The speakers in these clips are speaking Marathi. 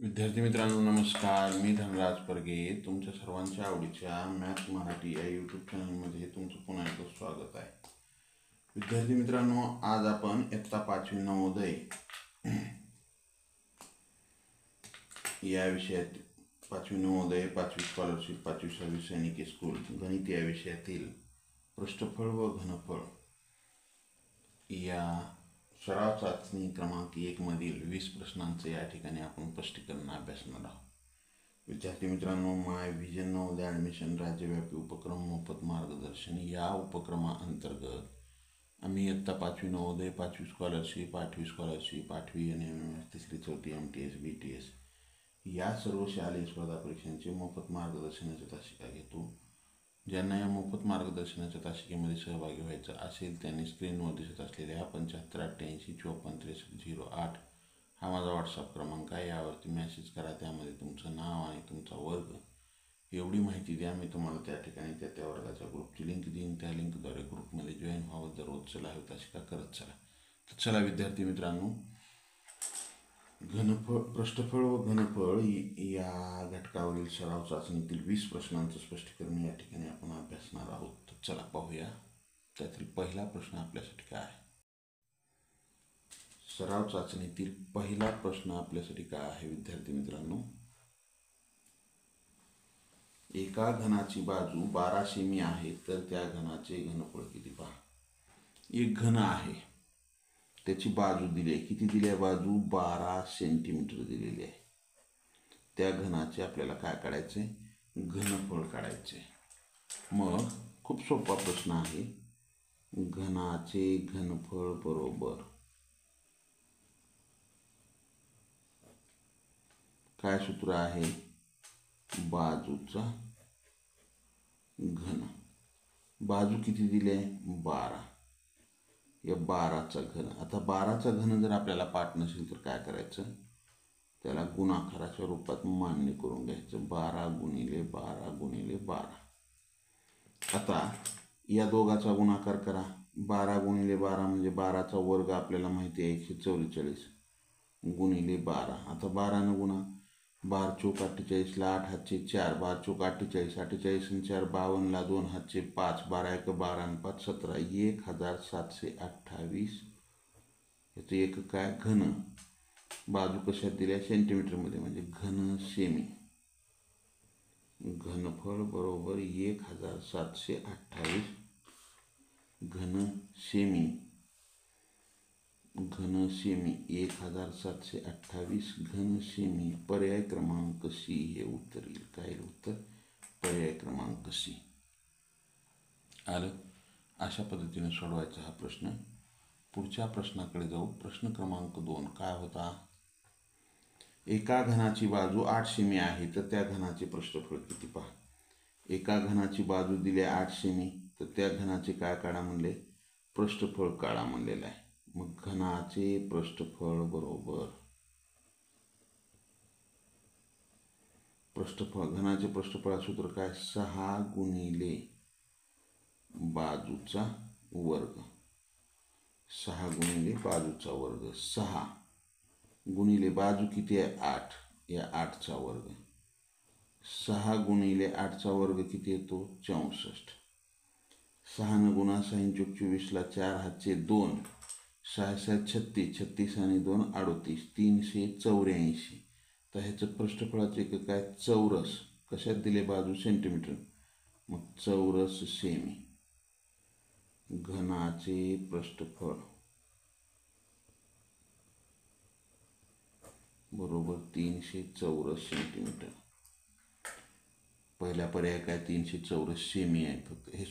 विद्यार्थी मित्रांनो नमस्कार. मी धनराज परगे तुमच्या सर्वांच्या आवडीच्या मॅथ्स मराठी या यूट्यूब चॅनलमध्ये तुमचं पुन्हा एकदा स्वागत आहे. विद्यार्थी मित्रांनो, आज आपण इयत्ता 5वी नवोदय या विषयात 5वी नवोदय, 5वी स्कॉलरशिप, 5वी 6वी सैनिकी स्कूल गणित या विषयातील पृष्ठफळ व घनफळ या सराव चाचणी क्रमांक 1 मधील 20 प्रश्नांचे या ठिकाणी आपण स्पष्टीकरण अभ्यासणार आहोत. विद्यार्थी मित्रांनो, माय व्हिजन नवोदय ॲडमिशन राज्यव्यापी उपक्रम मोफत मार्गदर्शन या उपक्रमाअंतर्गत आम्ही इयत्ता 5वी नवोदय, 5वी स्कॉलरशिप, 8वी स्कॉलरशिप, 8वी NMMS, 3री 4थी MTS, BTS या सर्व शालेय स्पर्धा परीक्षांचे मोफत मार्गदर्शनाची तासिका घेतो. ज्यांना या मोफत मार्गदर्शनाच्या तासिकेमध्ये सहभागी व्हायचं असेल त्यांनी स्क्रीनवर दिसत असलेल्या 7588546308 हा माझा व्हॉट्सअप क्रमांक आहे. यावरती मेसेज करा. त्यामध्ये तुमचं नाव आणि तुमचा वर्ग एवढी माहिती द्या. मी तुम्हाला त्या ठिकाणी त्या वर्गाच्या ग्रुपची लिंक देईन. त्या लिंकद्वारे ग्रुपमध्ये जॉईन व्हावं. दररोज लाईव्ह तासिका करत चला. तर चला विद्यार्थी मित्रांनो, पृष्ठफळ व घनफळ या घटकावरील सराव चाचणीतील 20 प्रश्नांचं स्पष्टीकरण या ठिकाणी आपण अभ्यासणार आहोत. तर चला पाहूया. त्यातील पहिला प्रश्न आपल्यासाठी काय आहे? सराव चाचणीतील पहिला प्रश्न आपल्यासाठी काय आहे विद्यार्थी मित्रांनो? एका घनाची बाजू 12 सेमी आहे तर त्या घनाचे घनफळ किती पहा. एक घन आहे, त्याची बाजू दिली आहे. किती दिली आहे बाजू? 12 सेंटीमीटर दिलेली आहे. त्या घनाचे आपल्याला काय काढायचे? घनफळ काढायचे. मग खूप सोपा प्रश्न आहे. घनाचे घनफळ बरोबर काय सूत्र आहे? बाजूचा घन. बाजू किती दिली आहे? 12. या 12चा घन. आता 12चा घन जर आपल्याला पाठ नसेल तर काय करायचं? त्याला गुणाकाराच्या रूपात मान्य करून घ्यायचं. 12 गुणिले 12 गुणिले 12. आता या दोघाचा गुणाकार करा. 12 गुणिले 12 म्हणजे 12चा वर्ग आपल्याला माहिती आहे 144 गुणिले 12. आता 12 गुणा. 12 चोक 48, 8 हातचे 4, 12 चोक 48, 48 आणि 4 52, 2 हातचे 5, 12 1 12 आणि 5 17, 1728. याचं एक काय? घन. बाजू कशात दिल्या? सेंटीमीटरमध्ये, म्हणजे घन सेमी. घनफळ बरोबर 1728 घन सेमी. घन सेमी 1728 घन सेमी. पर्याय क्रमांक सी हे उत्तर येईल. काय उत्तर? पर्याय क्रमांक सी. आलं? अशा पद्धतीने सोडवायचा हा प्रश्न. पुढच्या प्रश्नाकडे जाऊ. प्रश्न क्रमांक 2 काय होता? एका घनाची बाजू 8 सेमी आहे तर त्या घनाचे पृष्ठफळ किती पहा. एका घनाची बाजू दिली 8 सेमी तर त्या घनाचे काय काढा म्हणले? पृष्ठफळ काढा म्हणलेलं आहे. मग घनाचे पृष्ठफळ बरोबर घनाचे पृष्ठफळ सूत्र काय? 6 गुणिले बाजूचा वर्ग. 6 गुणिले बाजूचा वर्ग. 6 गुणिले बाजू किती आहे? 8. या 8चा वर्ग. 6 गुणिले 8चा वर्ग किती येतो? 64. 6 गुणा 6 चोक 24ला 4 हातचे 2, 6 6 36, 36 आणि 2 38, 384. तर ह्याचं पृष्ठफळाचं एक काय? चौरस. कशात दिले बाजू? सेंटीमीटर. मग चौरस सेमी. घनाचे पृष्ठफळ बरोबर 300 चौरस सेंटीमीटर. पहिला पर्याय काय? 300 चौरस सेमी आहे. फक्त हे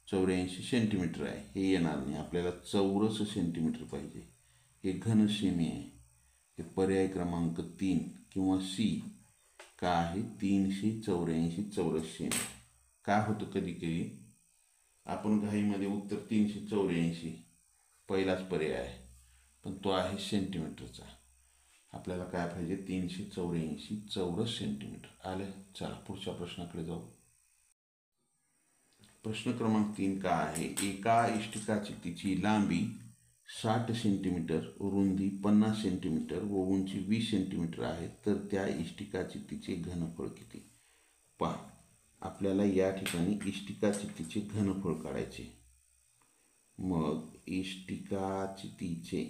384 सेंटीमीटर आहे. हे येणार नाही. आपल्याला चौरस सेंटीमीटर पाहिजे. हे घन सेमी आहे. हे पर्याय क्रमांक 3 किंवा सी का आहे? 384 चौरस सेमी. काय होतं कधी कधी आपण घाईमध्ये उत्तर 384 पहिलाच पर्याय आहे, पण तो आहे सेंटीमीटरचा. आपल्याला काय पाहिजे? 384 चौरस सेंटीमीटर. आले? चला पुढच्या प्रश्नाकडे जाऊ. प्रश्न क्रमांक 3 काय आहे? एका इष्टिकाची तिची लांबी 60 सेंटीमीटर, रुंदी 50 सेंटीमीटर व उंची 20 सेंटीमीटर आहे, तर त्या इष्टिकाचित्तीचे घनफळ किती? पहा, आपल्याला या ठिकाणी इष्टिकाचित्तीचे घनफळ काढायचे. मग इष्टिकाचित्तीचे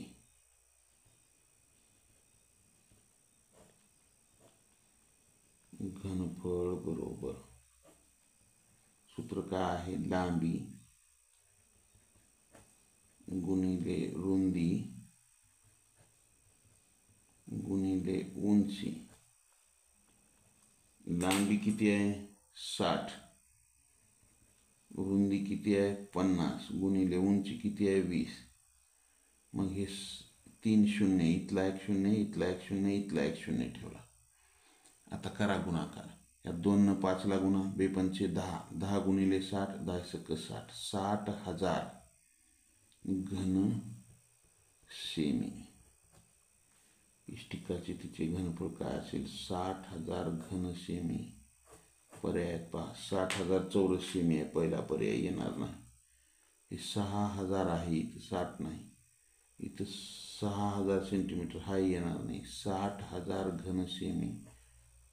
घनफळ बरोबर सूत्र काय आहे? लांबी गुणिले रुंदी गुणिले उंची. लांबी किती आहे? 60, रुंदी किती आहे? 50, गुणिले उंची किती आहे? 20. मग हे 3 शून्य, इथला एक शून्य, इथला एक शून्य, इथला एक शून्य ठेवला. आता करा गुणाकार. या 2 न 5 ला गुणा, 2 पंचे 10, 10 गुणिले 60, 10 सक 60, 60,000 घन सेमी. इष्टिकाचित्तीचे घनफळ काय असेल? 60,000 घन सेमी. पर्याय पहा, 60,000 चौरस सेमी आहे, पहिला पर्याय येणार नाही. हे 6,000 आहे, इथं 60 नाही, इथं 6,000 सेंटीमीटर हा येणार नाही. 60,000 घन सेमी,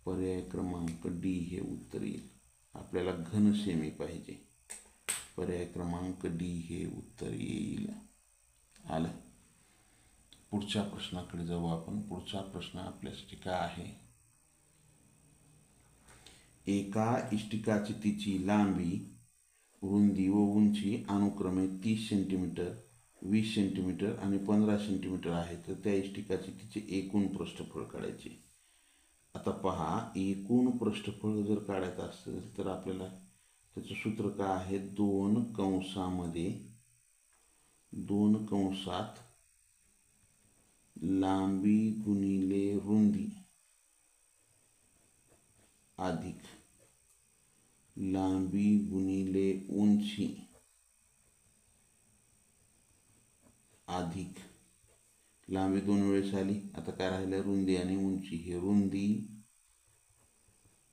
पर्याय क्रमांक डी हे उत्तर येईल. आपल्याला घन सेमी पाहिजे, पर्याय क्रमांक डी हे उत्तर येईल. आलं. पुढच्या प्रश्नाकडे जाऊ आपण. पुढचा प्रश्न आपल्यासाठी काय आहे? एका इष्टिकाचित्तीची लांबी, रुंदी व उंची अनुक्रमे 30 सेंटीमीटर, 20 सेंटीमीटर आणि 15 सेंटीमीटर आहे, तर त्या इष्टिकाचित्तीचे एकूण पृष्ठफळ काढायचे. आता पहा, एकूण पृष्ठफळ जर काढायचं असेल तर आपल्याला त्याचं सूत्र काय आहे? 2 कंसात लांबी गुणिले रुंदी अधिक लांबी गुणिले उंची अधिक लांबी 2 वेळेस आली. आता काय राहिलं? रुंदी आणि उंची. हे रुंदी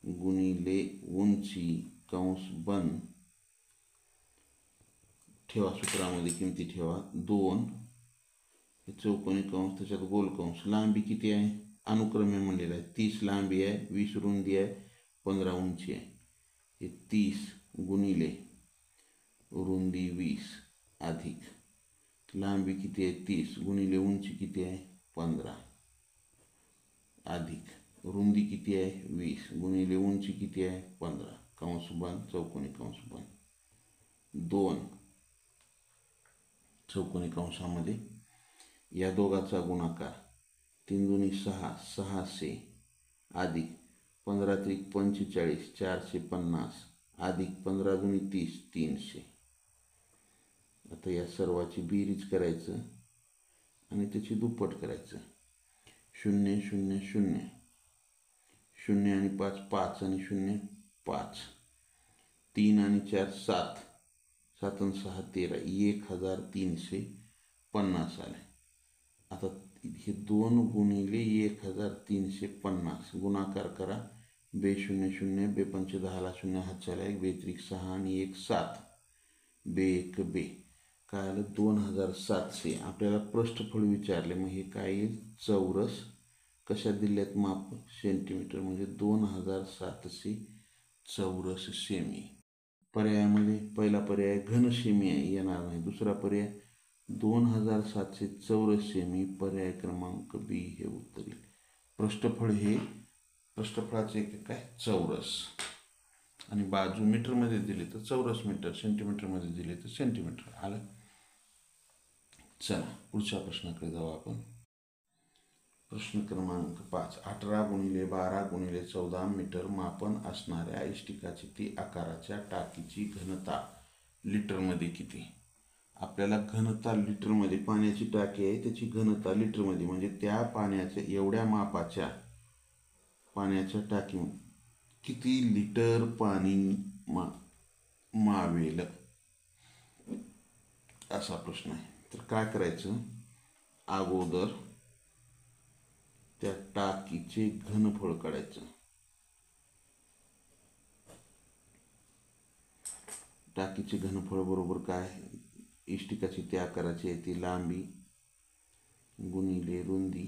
गुणिले उंची कंस बंद ठेवा, सूत्रामध्ये किमती ठेवा. 2 हे चौकोनी कंस, त्याच्यात गोल कंस. लांबी किती आहे? अनुक्रमे म्हणलेलं आहे. 30 लांबी आहे, 20 रुंदी आहे, 15 उंची आहे. हे 30 गुणिले रुंदी 20 अधिक लांबी किती आहे? 30 गुणिले उंची किती आहे? 15 अधिक रुंदी किती आहे? 20 गुणिले उंची किती आहे? 15. कंस बंद, चौकोनी कंस बंद. 2 चौकोनी कंसामध्ये या दोघाचा गुणाकार, 3 दुनी 6, 600 अधिक 15 त्रिक 45, 450 अधिक 15 दुनी 30, 300. आता या सर्वाची बेरीज करायचं आणि त्याची दुप्पट करायचं. 0 0 0, 0 आणि 5 5 आणि 0 5, 3 आणि 4 7, 7 आणि 6 13, 1350 आले. आता हे 2 गुणिले 1350 गुणाकार करा. 2 0 0, 2 पंचे 10 ला 0, हात चाला 1, 2 त्रिक 6 आणि 1 7, 2 1 2. काय आलं? 2700. आपल्याला पृष्ठफळ विचारले, मग हे काय येईल? चौरस. कशा दिल्यात माप? सेंटीमीटर, म्हणजे 2700 चौरस सेमी. पर्यायामध्ये पहिला पर्याय घन सेमी आहे, येणार नाही. दुसरा पर्याय 2700 चौरस सेमी, पर्याय क्रमांक बी हे उत्तर येईल. पृष्ठफळ हे पृष्ठफळाचे एक काय? चौरस. आणि बाजू मीटरमध्ये दिली तर चौरस मीटर, सेंटीमीटरमध्ये दिले तर सेंटीमीटर. आलं. चला पुढच्या प्रश्नाकडे जाऊ आपण. प्रश्न क्रमांक 5. 18 गुणिले 12 गुणिले 14 मीटर मापन असणाऱ्या इष्टिकाचित्ती आकाराच्या टाकीची घनता लिटरमध्ये किती? आपल्याला घनता लिटरमध्ये, पाण्याची टाकी आहे त्याची घनता लिटरमध्ये, म्हणजे त्या पाण्याच्या एवढ्या मापाच्या पाण्याच्या टाकीमध्ये किती लिटर पाणी मावेल असा प्रश्न आहे. तर काय करायचं? अगोदर त्या टाकीचे घनफळ काढायचं. टाकीचे घनफळ बरोबर काय? इष्टिकाची त्या आकाराची आहे ती लांबी गुणिले रुंदी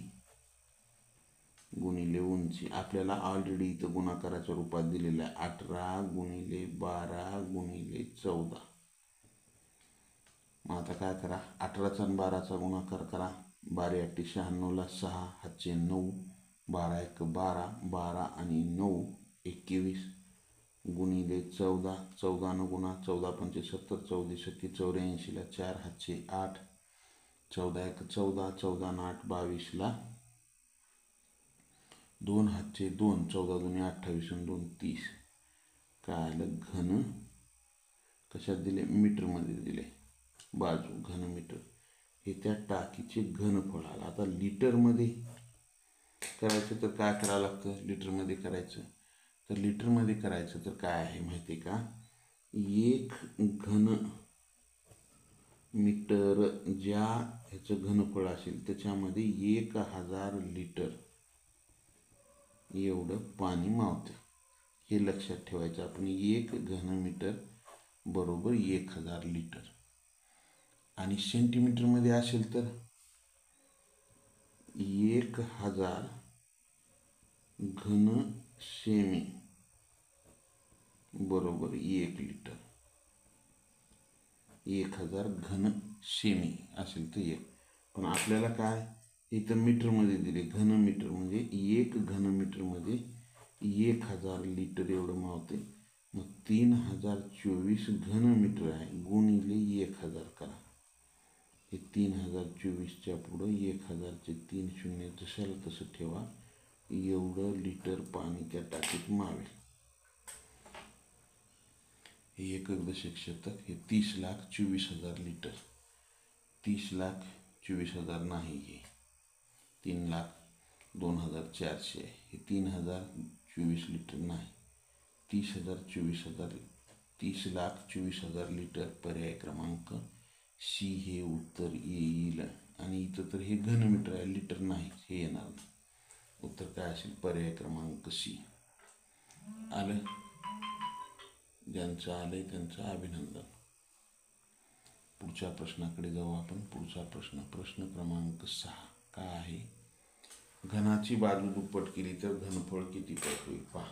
गुणिले उंची. आपल्याला ऑलरेडी इथं गुणाकाराच्या रूपात दिलेलं आहे 18 गुणिले 12 गुणिले 14. मग आता काय करा, 18चा आणि 12चा गुणाकार करा. 12 8 96ला 6 हातचे 9, 12 1 12, 12 आणि 9 21 गुणिले 14. 14 न गुणा 14 पंचे 70, 14 सत्ती 84ला 4 हातचे 8, 14 1 14, 14 न 8 22ला 2 हातचे 2, 14 दुने 28 आणि 2 30. काय आलं, घन कशात दिले, मीटरमध्ये दिले. बाजू घन मीटर, हे त्या टाकीचे घनफळ आलं. आता लिटरमध्ये करायचं तर काय करावं लागतं, लिटरमध्ये करायचं तर लिटरमध्ये करायचं तर काय आहे माहिती आहे का, 1 घन मीटर ज्या ह्याचं घनफळ असेल त्याच्यामध्ये 1000 लिटर एवढं पाणी मावतं. हे लक्षात ठेवायचं आपण. 1 घन मीटर बरोबर 1000 लिटर. आणि सेंटीमीटरमध्ये असेल तर 1000 घन सेमी बरोबर 1 लिटर. 1000 घन सेमी असेल तर 1. पण आपल्याला काय इथं मीटरमध्ये दिले, घन मीटर म्हणजे 1 घन मीटरमध्ये 1000 लिटर एवढं मावते. मग 3024 घन मीटर आहे गुणिले 1000 करा. हे 3024च्या पुढं 1000चे 3 शून्य जशाला तसं ठेवा. एवढं लिटर पाणी त्या टाकीत मावेल. हे एकक दशक शतक, हे 30,24,000 लिटर. 30,24,000 नाही, हे 3,02,400 आहे. हे 3024 लिटर नाही, 30,24,000 लिटर. पर्याय क्रमांक सी हे उत्तर येईल. आणि इथं तर हे घन मीटर आहे, लिटर नाही, हे येणार नाही. उत्तर काय असेल, पर्याय क्रमांक सी. आलं, ज्यांचं आलंय त्यांचं अभिनंदन. पुढच्या प्रश्नाकडे जाऊ आपण. पुढचा प्रश्न क्रमांक 6 काय आहे, घनाची बाजू दुप्पट केली तर घनफळ किती पट होईल. पहा,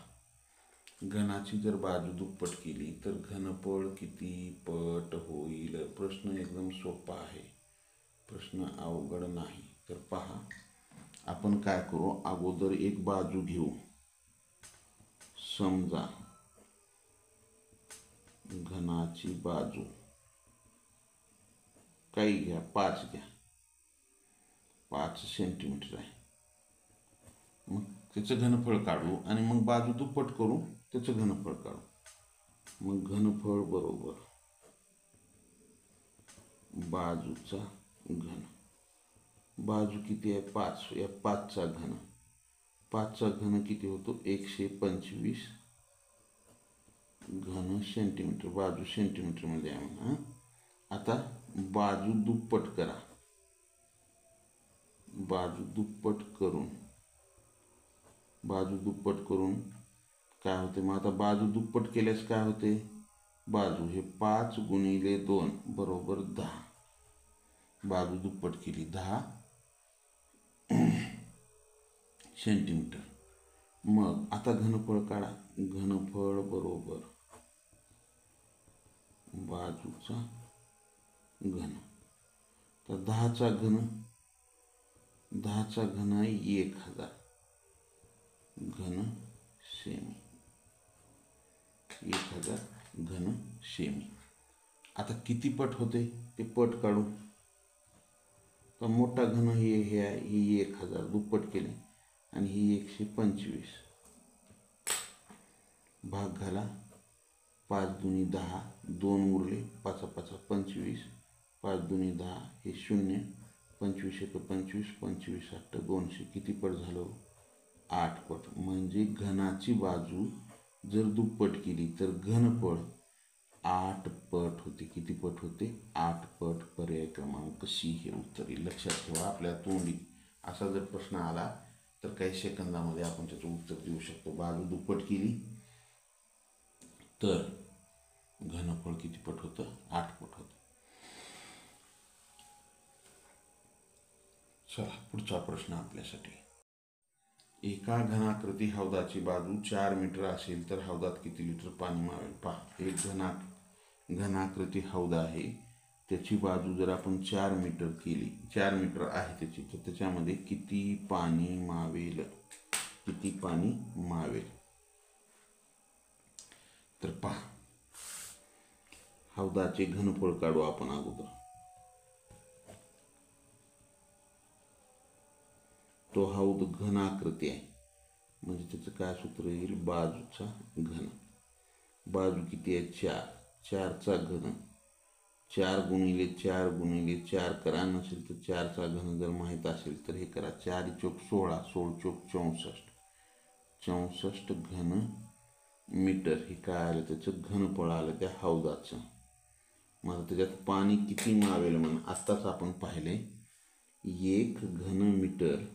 घनाची जर बाजू दुप्पट केली तर घनफळ किती पट होईल. प्रश्न एकदम सोपा आहे, प्रश्न अवघड नाही. तर पहा, आपण काय करू, अगोदर एक बाजू घेऊ. समजा घनाची बाजू काही घ्या, 5 घ्या, 5 सेंटीमीटर आहे. मग त्याचं घनफळ काढू आणि मग बाजू दुप्पट करू, त्याचं घनफळ काढू. मग घनफळ बरोबर बाजूचा घन. बाजू किती आहे, 5. या 5चा घन, 5चा घन किती होतो, 125 घन सेंटीमीटर. बाजू सेंटीमीटरमध्ये आहे म्हणा. आता बाजू दुप्पट करा. बाजू दुप्पट करून काय होते, मग आता बाजू दुप्पट केल्यास काय होते, बाजू हे 5 गुणिले 2 बरोबर 10. बाजू दुप्पट केली, 10 सेंटीमीटर. मग आता घनफळ काढा. घनफळ बरोबर बाजूचा घन. तर 10चा घन आहे 1000 घन सेमी. 1000 घन सेमी. आता किती पट होते ते पट काढू. तर मोठा घन हे आहे, ही 1000 दुप्पट केले आणि ही 125. भाग घाला, 5 दुनी 10, 2 उरले, 5 5 25, 5 दुनी 10 हे 0, 25 1 25, 25 8 200. किती पट झालं, 8 पट. म्हणजे घनाची बाजू जर दुप्पट केली तर घनफळ 8 पट होते. किती पट होते, 8 पट. पर्याय क्रमांक सी हे उत्तर येईल. लक्षात ठेवा, आपल्या तोंडी असा जर प्रश्न आला तर काही सेकंदामध्ये आपण त्याचं उत्तर देऊ शकतो. बाजू दुप्पट केली तर घनफळ किती पट होतं, 8 पट होतं. चला पुढचा प्रश्न आपल्यासाठी. एका घनाकृती हौदाची बाजू 4 मीटर असेल तर हौदात किती लिटर पाणी मावेल? पहा, एक घनाकृती हौद आहे, त्याची बाजू जर आपण 4 मीटर केली, 4 मीटर आहे त्याची, तर त्याच्यामध्ये किती पाणी मावेल? किती पाणी मावेल? तर पहा, हौदाचे घनफळ काढू आपण अगोदर. तो हौद घनाकृती आहे म्हणजे त्याचं काय सूत्र येईल? बाजूचा घन. बाजू किती आहे? 4. 4चा घन 4 गुणिले 4 गुणिले 4 करा. नसेल तर 4चा घन जर माहीत असेल तर हे करा. 4 चोक 16, 16 चोक 64, 64 घन मीटर. हे काय आलं? त्याचं घनफळ आलं त्या हौदाचं. मग त्याच्यात पाणी किती मावेल म्हणून आत्ताच आपण पाहिले. 1 घन मीटर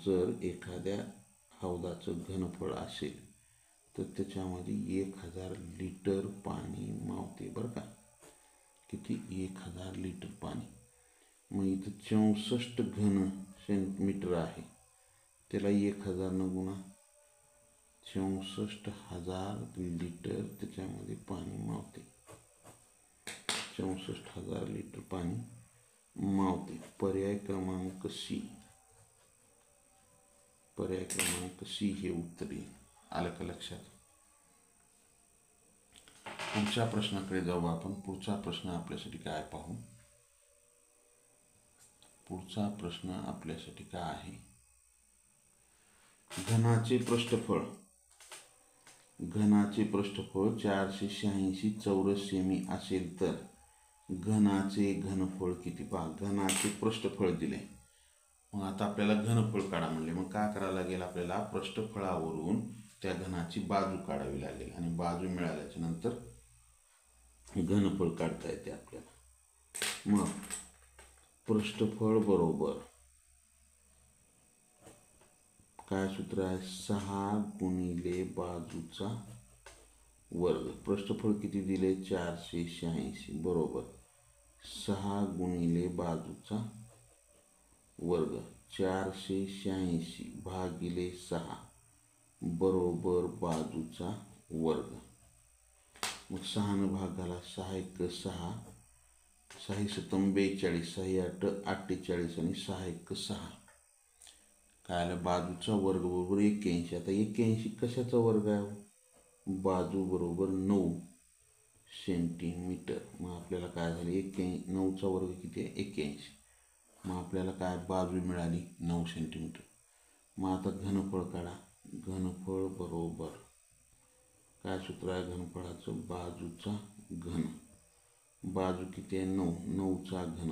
जर एखाद्या हौदाचं घनफळ असेल तर त्याच्यामध्ये 1000 लिटर पाणी मावते बरं का. किती? 1000 लिटर पाणी. मग इथं 64 घन सेंटीमीटर आहे, त्याला 1000 न गुणा. 64,000 लिटर त्याच्यामध्ये पाणी मावते. 64,000 लिटर पाणी मावते. पर्याय क्रमांक सी. पर्याय क्रमांक सी हे उत्तर येईल. आलं का लक्षात? पुढच्या प्रश्नाकडे जाऊ आपण. पुढचा प्रश्न आपल्यासाठी काय पाहू. पुढचा प्रश्न आपल्यासाठी काय आहे? घनाचे पृष्ठफळ. घनाचे पृष्ठफळ 486 चौरस सेमी असेल तर घनाचे घनफळ किती? पहा, घनाचे पृष्ठफळ दिले. मग आता आपल्याला घनफळ काढा म्हणले. मग काय करावं लागेल? आपल्याला पृष्ठफळावरून त्या घनाची बाजू काढावी लागेल आणि बाजू मिळाल्याच्या नंतर घनफळ काढता येते आपल्याला. मग पृष्ठफळ बरोबर काय सूत्र आहे? 6 गुणिले बाजूचा वर्ग. पृष्ठफळ किती दिले? 486 बरोबर 6 गुणिले बाजूचा वर्ग. 486 भागिले 6 बरोबर बाजूचा वर्ग. मग 6 भाग घाला. 6 1 6, 6 7 42, 6 8 48 आणि 6 1 6. काय आलं? बाजूचा वर्ग बरोबर 81. आता 81 कशाचा वर्ग आहे? बाजू बरोबर 9 सेंटीमीटर. मग आपल्याला काय झालं? 81 9चा वर्ग किती आहे? 81. मग आपल्याला काय बाजू मिळाली? 9 सेंटीमीटर. मग आता घनफळ काढा. घनफळ बरोबर काय सूत्र आहे घनफळाचं? बाजूचा घन. बाजू किती आहे? 9. 9चा घन.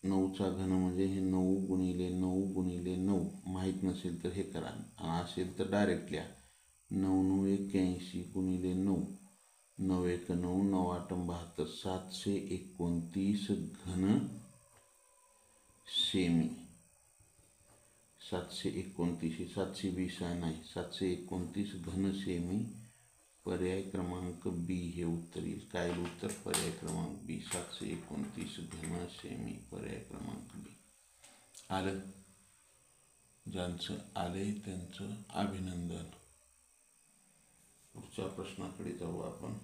9चा घन म्हणजे हे 9 गुणिले 9 गुणिले 9. माहीत नसेल तर हे करा, असेल तर डायरेक्ट लिहा. 9 9 81 गुणिले 9. 9 1 9, 9 8 72, 729 घन सेमी. 729, 720 आहे नाही, 729 घन सेमी. पर्याय क्रमांक बी हे उत्तर येईल. काय उत्तर? पर्याय क्रमांक बी. 729 घन सेमी. पर्याय क्रमांक बी. आलं? ज्यांचं आले त्यांचं अभिनंदन. पुढच्या प्रश्नाकडे जाऊ आपण.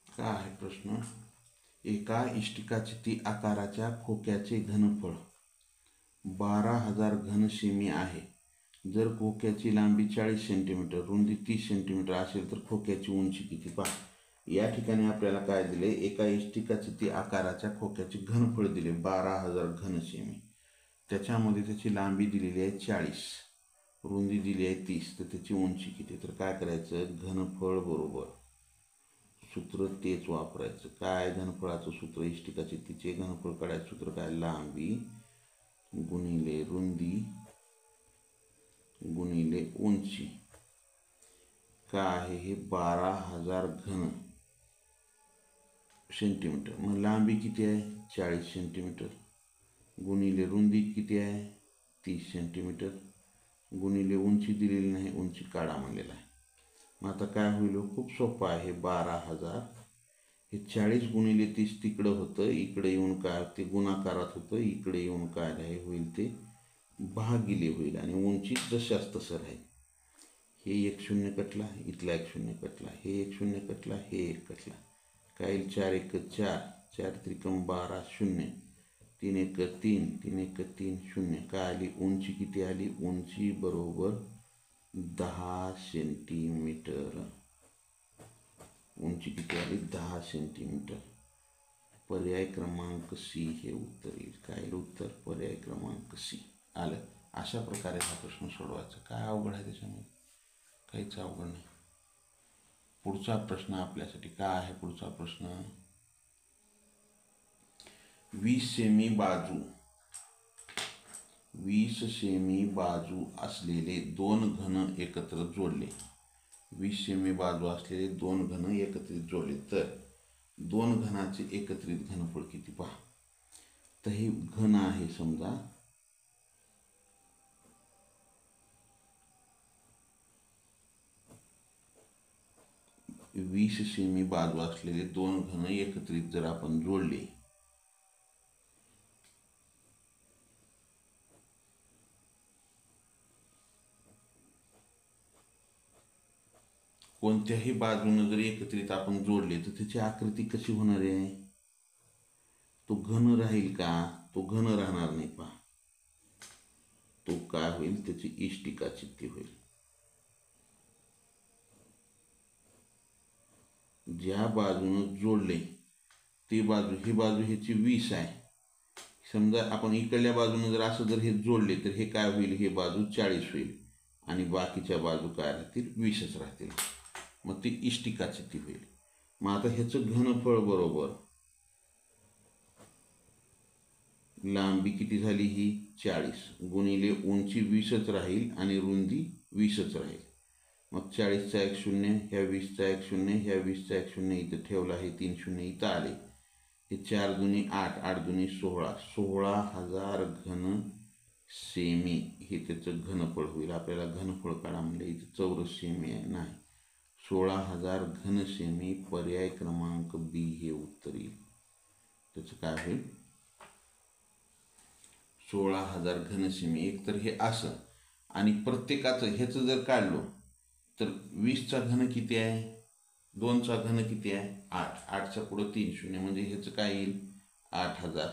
काय आहे प्रश्न? एका इष्टिकाचिती आकाराच्या खोक्याचे घनफळ 12,000 घन सेमी आहे. जर खोक्याची लांबी 40 सेंटीमीटर, रुंदी 30 सेंटीमीटर असेल तर खोक्याची उंची किती? पहा, या ठिकाणी आपल्याला काय दिले? एका इष्टिकाचिती आकाराच्या खोक्याचे घनफळ दिले 12,000 घन सेमी. त्याच्यामध्ये त्याची लांबी दिलेली आहे 40, रुंदी दिली आहे 30, तर त्याची उंची किती? तर काय करायचं? घनफळ बरोबर सूत्र तेच वापरायचं. काय घनफळाचं सूत्र? इष्टिकाचितीचे घनफळ काढायचं सूत्र काय? लांबी गुणिले रुंदी गुणिले उंची. काय आहे हे? 12,000 घन सेंटीमीटर. मग लांबी किती आहे? 40 सेंटीमीटर. गुणिले रुंदी किती आहे? 30 सेंटीमीटर. गुणिले उंची दिलेली नाही, उंची काढा म्हणलेला आहे. मग आता काय होईल? खूप सोपं आहे. 12,000 हे 40 गुणिले 30 तिकडं होतं, इकडे येऊन काय ते गुणाकारात होतं, इकडे येऊन काय आहे होईल ते भागिले होईल आणि उंची जशाच तसं राहील. हे एक शून्य कटला, इथला एक शून्य कटला, हे एक शून्य कटला, हे एक कटला, काय येईल 4 एक 4, 4 त्रिकम 12 शून्य, 3 एक 3, 3 एक 3 शून्य. काय आली उंची किती आली? उंची बरोबर 10 सेंटीमीटर. उंची किती आली? 10 सेंटीमीटर. पर्याय क्रमांक सी हे उत्तर येईल. काय येईल उत्तर? पर्याय क्रमांक सी आलं. अशा प्रकारे हा प्रश्न सोडवायचा. काय अवघड आहे त्याच्यामध्ये? काहीच अवघड नाही. पुढचा प्रश्न आपल्यासाठी काय आहे? पुढचा प्रश्न 20 सेमी बाजू 20 सेमी बाजू असलेले दोन घन एकत्र जोडले. 20 सेमी बाजू असलेले दोन घन एकत्रित जोडले तर दोन घनाचे एकत्रित घनफळ किती? पहा. तर हे घन आहे समजा, वीस सेमी बाजू असलेले दोन घन एकत्रित जर आपण जोडले कोणत्याही बाजूने जर एकत्रित आपण जोडले तर त्याची आकृती कशी होणार आहे? तो घन राहील का? तो घन राहणार नाही. पहा, तो काय होईल? त्याची इष्टिका चित्ती होईल. ज्या बाजूने जोडले ती बाजू, ही बाजू ह्याची 20 आहे. समजा आपण इकडल्या बाजूने जर असं जर हे जोडले तर हे काय होईल? हे बाजू 40 होईल आणि बाकीच्या बाजू काय राहतील? 20च राहतील. मग ती इष्टिका चित्ती होईल. मग आता ह्याचं घनफळ बरोबर लांबी किती झाली? ही 40 गुणिले उंची 20च राहील आणि रुंदी 20च राहील. मग 40चा एक शून्य, ह्या 20चा एक शून्य, ह्या 20चा एक शून्य इथं ठेवला, हे 3 शून्य इथं आले. हे 4 दुनी 8, 8 दुनी 16, 16,000 घन सेमी हे त्याचं घनफळ होईल. आपल्याला घनफळ काढा म्हणले, इथं चौरस सेमी आहे नाही. 16,000 घन सेमी. पर्याय क्रमांक बी हे उत्तर येईल. त्याचं काय होईल? 16,000 घन सेमी. एक तर हे असं आणि प्रत्येकाचं ह्याचं जर काढलो तर 20चा घन किती आहे? 2चा घन किती आहे? 8. 8च्या पुढं 3 शून्य म्हणजे ह्याचं काय येईल? 8,000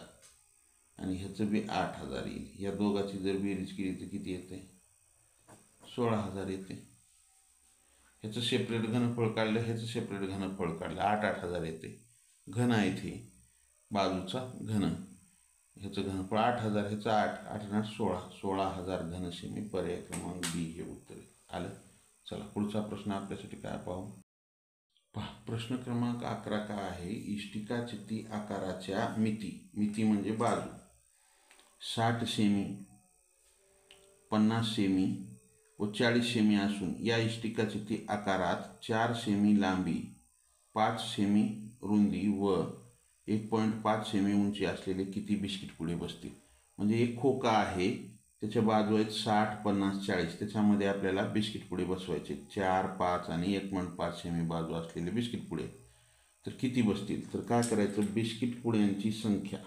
आणि ह्याचं बी 8,000 येईल. या दोघांची जर बेरीज केली तर किती येते? 16,000 येते. ह्याचं सेपरेट घनफळ काढलं, ह्याचं सेपरेट घनफळ काढलं, 8,000 येते. घन आहे ते बाजूचा घन, ह्याचं घनफळ 8,000, ह्याचं 8, 8 आणि 16, 16,000 घन सेमी. पर्याय क्रमांक बी हे उत्तर आलं. चला पुढचा प्रश्न आपल्यासाठी काय पाहू. पहा, प्रश्न क्रमांक 11 काय आहे? इष्टिका चित्ती आकाराच्या मिती, मिती म्हणजे बाजू 60 सेमी, 50 सेमी व 40 सेमी असून या इष्टिका चित्ती आकारात 4 सेमी लांबी, 5 सेमी रुंदी व 1.5 सेमी उंची असलेले किती बिस्किट पुढे बसतील? म्हणजे एक खोका आहे, त्याच्या बाजू आहेत 60, 50, 40. त्याच्यामध्ये आपल्याला बिस्किट पुढे बसवायचे 4, 5 आणि 1.5 सेमी बाजू असलेले बिस्किट पुढे. तर किती बसतील? तर काय करायचं? बिस्किट पुड्यांची संख्या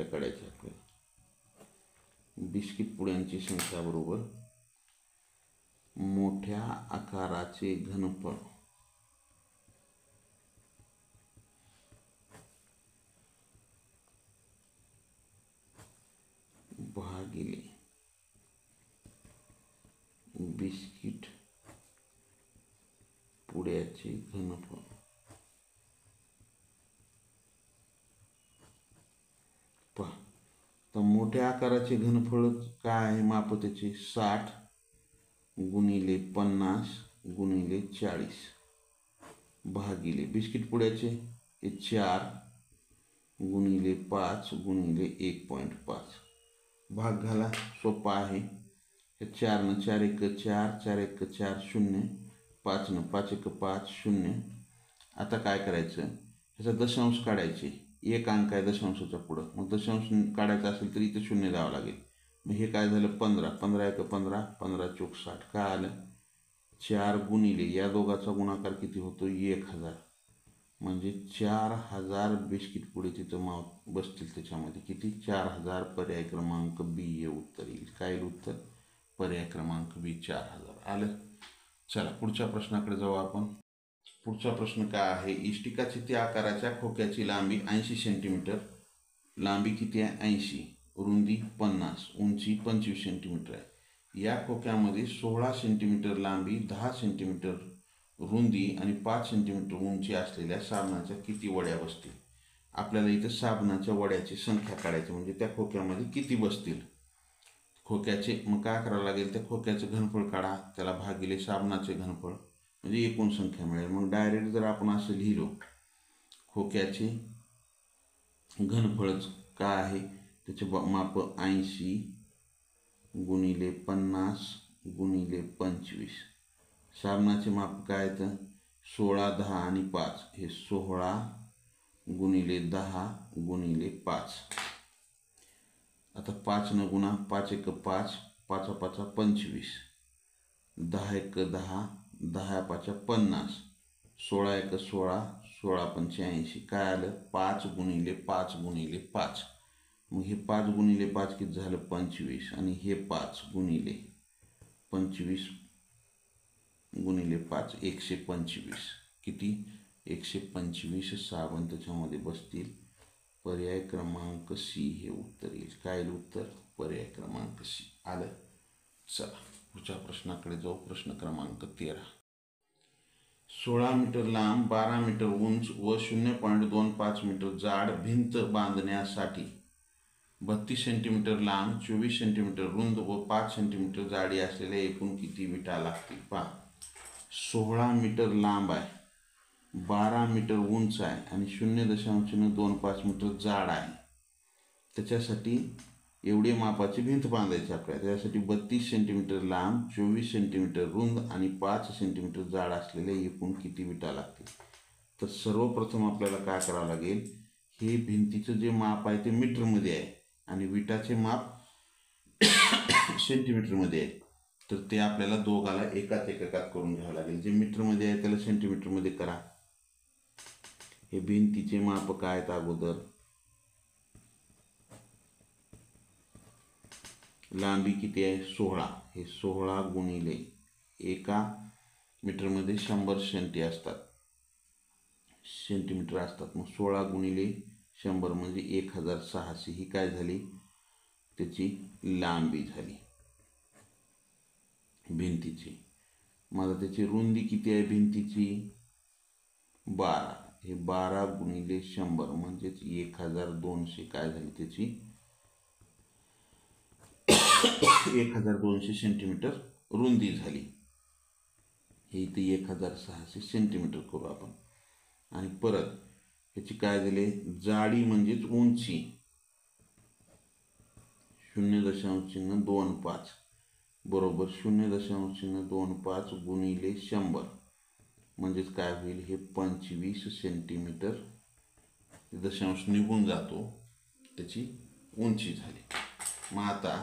काढायची आपल्याला. बिस्किट पुड्यांची संख्या बरोबर मोठ्या आकाराचे घनफळ भागिले बिस्किट पुड्याचे घनफळ. पहा, तर मोठ्या आकाराचे घनफळ काय आहे? माप त्याचे 60 गुणिले 50 गुणिले 40 भागिले बिस्किट पुड्याचे हे 4 गुणिले 5 गुणिले 1.5. भाग घाला, सोपा आहे. हे 4 न 4 एक 4, 4 एक 4 शून्य, 5 न 5 एक 5 शून्य. आता काय करायचं? ह्याचा दशांश काढायचे. एक अंक आहे दशांशाच्या पुढं, मग दशांश काढायचा असेल तर इथं शून्य द्यावं लागेल. मग हे काय झालं 15, 15 एक 15, 15 चौक 60. काय आलं 4 गुणिले या दोघाचा गुणाकार किती होतो 1000. म्हणजे 4000 बिस्किट पुढे तिथं माप बसतील त्याच्यामध्ये. किती 4000. पर्याय क्रमांक बी हे उत्तर येईल. काय येईल उत्तर पर्याय क्रमांक बी 4000 आलं. चला पुढच्या प्रश्नाकडे जाऊ आपण. पुढचा प्रश्न काय आहे इष्टिकाची त्या आकाराच्या खोक्याची लांबी 80 सेंटीमीटर. लांबी किती आहे 80, रुंदी 50, उंची 25 सेंटीमीटर आहे. या खोक्यामध्ये 16 सेंटीमीटर लांबी, 10 सेंटीमीटर रुंदी आणि 5 सेंटीमीटर उंची असलेल्या साबणाच्या किती वड्या बसतील. आपल्याला इथं साबणाच्या वड्याची संख्या काढायची म्हणजे त्या खोक्यामध्ये किती बसतील खोक्याचे. मग काय करावं लागेल त्या खोक्याचं घनफळ काढा, त्याला भागिले साबणाचे घनफळ म्हणजे एकूण संख्या मिळेल. मग डायरेक्ट जर आपण असं लिहिलो खोक्याचे घनफळच काय आहे त्याचे माप 80 गुणिले 50 गुणिले 25. साबणाचे माप काय तर 16, 10 आणि 5 हे 16 गुणिले 10 गुणिले 5. आता 5 न गुणा 5 एक 5, 5 5 25, 10 एक 10, 10 5 50, 16 एक 16, 16 85. काय आलं 5 गुणिले 5 गुणिले 5. मग हे 5 गुणिले 5 किती झालं 25 आणि हे 5 गुणिले 25 गुणिले 5 125. किती 125 साबण त्याच्यामध्ये बसतील. पर्याय क्रमांक सी हे उत्तर येईल. काय येईल उत्तर पर्याय क्रमांक सी आलं. चला पुढच्या प्रश्नाकडे जाऊ. प्रश्न क्रमांक 13. 16 मीटर लांब, 12 मीटर उंच व 0.25 मीटर जाड भिंत बांधण्यासाठी 32 सेंटीमीटर लांब, 24 सेंटीमीटर रुंद व 5 सेंटीमीटर जाडी असलेल्या एकूण किती विटा लागतील. पहा 16 मीटर लांब आहे, 12 मीटर उंच आहे आणि 0.25 मीटर जाड आहे. त्याच्यासाठी एवढे मापाची भिंत बांधायची आपल्याला. त्याच्यासाठी 32 सेंटीमीटर लांब, 24 सेंटीमीटर रुंद आणि 5 सेंटीमीटर जाड असलेल्या एकूण किती विटा लागतील. तर सर्वप्रथम आपल्याला काय करावं लागेल हे भिंतीचं जे माप आहे ते मीटरमध्ये आहे आणि विटाचे माप सेंटीमीटरमध्ये आहे. तर ते आपल्याला दोघाला एकाच एककात करून घ्यावं लागेल. जे मीटरमध्ये आहे त्याला सेंटीमीटरमध्ये करा. हे भिंतीचे माप काय आहेत अगोदर लांबी किती आहे 16. हे 16 गुणिले एका मीटरमध्ये 100 सेंटीमीटर असतात. मग 16 गुणिले 100 म्हणजे 1600. ही काय झाली त्याची लांबी झाली भिंतीची. मग त्याची रुंदी किती आहे भिंतीची 12. हे 12 गुणिले 100 म्हणजेच 1200 काय झाली त्याची 1200 सेंटीमीटर रुंदी झाली. हे इथे 1600 सेंटीमीटर करू आपण. आणि परत ह्याची काय झाली जाडी म्हणजेच उंची 0.25 बरोबर 0.25 गुणिले 100 म्हणजेच काय होईल हे 25 सेंटीमीटर. दशांश निघून जातो त्याची उंची झाली. मग आता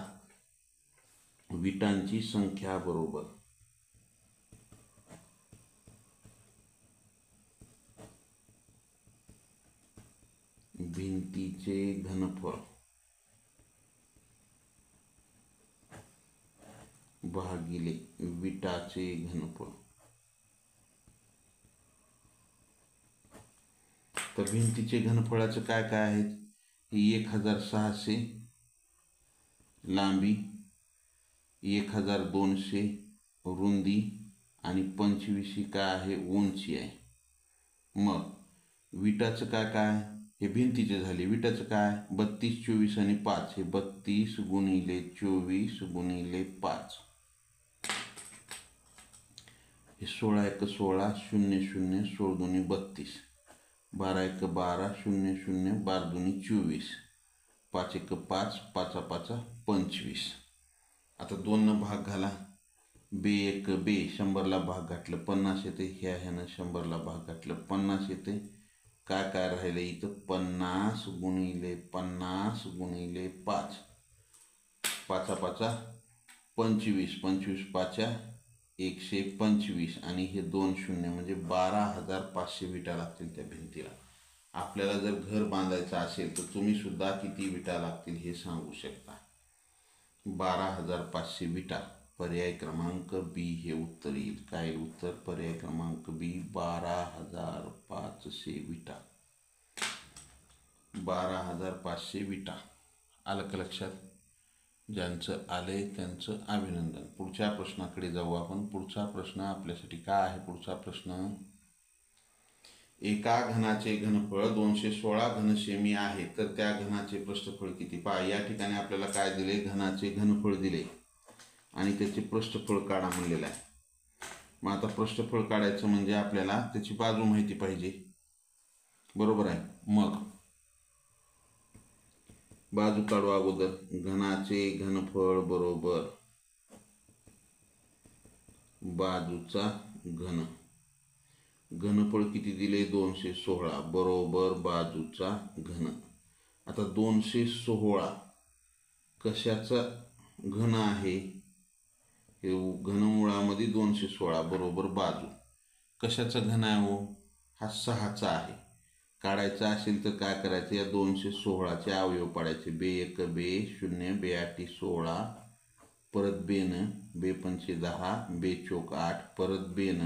विटांची संख्या बरोबर भिंतीचे घनफळ भागिले विटाचे घनफळ. तर भिंतीचे घनफळाचं काय काय आहेत 1600 लांबी, 1200 रुंदी आणि 25 ही काय आहे उंची आहे. मग विटाचं काय काय हे भिंतीचे झाले. विटाचं काय 32, 24 आणि 5. हे 32 गुणिले 24 गुणिले 5. हे 16 एक 16, 0 0, 16 दुनी 32, 12 एक 12, 0 0, 12 दुनी 24, 5 एक 5, 5 5 25. आता 2 न भाग घाला. बे एक बे 100ला भाग घातलं 50 येते. ह्यानं 100ला भाग घातलं 50 येते. काय काय राहिलं इथं 50 गुणिले 50 गुणिले 5 पाचा पाचा 25, 25 पाच्या 125 आणि हे 2 शून्य म्हणजे 12,500 विटा लागतील त्या भिंतीला. आपल्याला जर घर बांधायचं असेल तर तुम्ही सुद्धा किती विटा लागतील हे सांगू शकता. 12,500 विटा. पर्याय क्रमांक बी हे उत्तर येईल. काय उत्तर? पर्याय क्रमांक बी 12,500 विटा. 12,500 विटा. आलं का लक्षात? ज्यांचं आले त्यांचं अभिनंदन. पुढच्या प्रश्नाकडे जाऊ आपण. पुढचा प्रश्न आपल्यासाठी काय आहे? पुढचा प्रश्न, एका घनाचे घनफळ 216 घनसेमी आहे तर त्या घनाचे पृष्ठफळ किती? पहा, या ठिकाणी आपल्याला काय दिले? घनाचे घनफळ दिले आणि त्याचे पृष्ठफळ काढा म्हणलेलं आहे. मग आता पृष्ठफळ काढायचं म्हणजे आपल्याला त्याची बाजू माहिती पाहिजे, बरोबर आहे. मग बाजू काढू अगोदर. घनाचे घनफळ बरोबर बाजूचा घन. घनफळ किती दिले? 216 बरोबर बाजूचा घन. आता 216 कशाचा घन आहे? हे घनमुळामध्ये 216 बरोबर बाजू. कशाचा घन आहे हो? हा 6चा आहे. काढायचा असेल तर काय करायचं? या 216चे अवयव पाडायचे. बे 1 बे 0 बे 8 16 परत बेन बे 5 10 बे 4 8 परत बेन